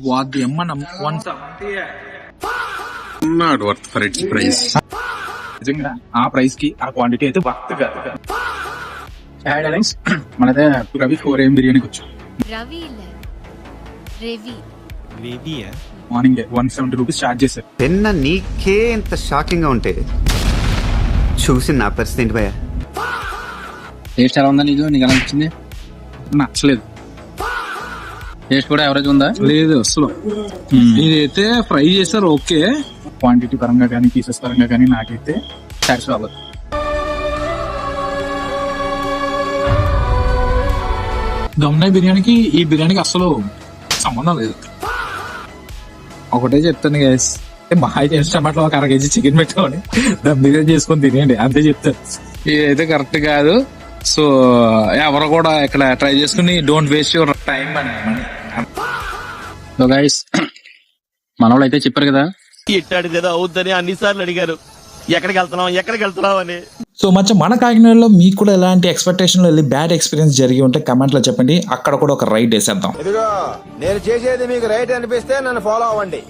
What the అమ్మ 170 not worth for it's price. నిజంగా ఆ ప్రైస్ కి ఆ క్వాంటిటీ అయితే వర్త్ కాదు. మనదే రవి 4 AM బిర్యానీకి వచ్చాం. మార్నింగ్ 170 రూపీస్ చార్జ్ చేశారు. పెన్న నీకే ఇంత షాకింగ్ గా ఉంటే చూసి నా పరిస్థితి ఏంటి భయ? టేస్ట్ ఎలా ఉందా? నీకు ఎలా అనిపించింది? నచ్చలేదు. టేస్ట్ కూడా ఎవరేజ్ ఉందా? లేదు అసలు. ఇదైతే ఫ్రై చేశారు ఓకే, క్వాంటిటీ పరంగా కానీ పీసెస్ పరంగా కానీ నాకైతే సాటిస్ఫై అవ్వదు. దమ్నాయ్ బిర్యానీకి ఈ బిర్యానీకి అసలు సంబంధం లేదు. ఒకటే చెప్తాను గైస్, మా అయితే టమాటో ఒక 1 kg చికెన్ పెట్టుకొని దమ్ బిర్యానీ చేసుకొని తినేయండి, అంతే చెప్తాను. ఇదైతే కరెక్ట్ కాదు. సో ఎవరు కూడా ఇక్కడ ట్రై చేసుకుని డోంట్ వేస్ట్ యువర్ టైం అని. సో గైస్, మన వాళ్ళు అయితే చెప్పారు కదా, ఇట్టాడు కదా అవుద్దని అన్నిసార్లు అడిగారు ఎక్కడికి వెళ్తున్నావు అని. సో మచ్చ మన కాకినాడలో మీకు కూడా ఎలాంటి ఎక్స్పెక్టేషన్ వెళ్ళి బ్యాడ్ ఎక్స్పీరియన్స్ జరిగి ఉంటే కమెంట్ లో చెప్పండి, అక్కడ కూడా ఒక రైట్ వేసేద్దాం. ఇదిగో నేను చేసేది మీకు రైట్ అనిపిస్తే నన్ను ఫాలో అవ్వండి.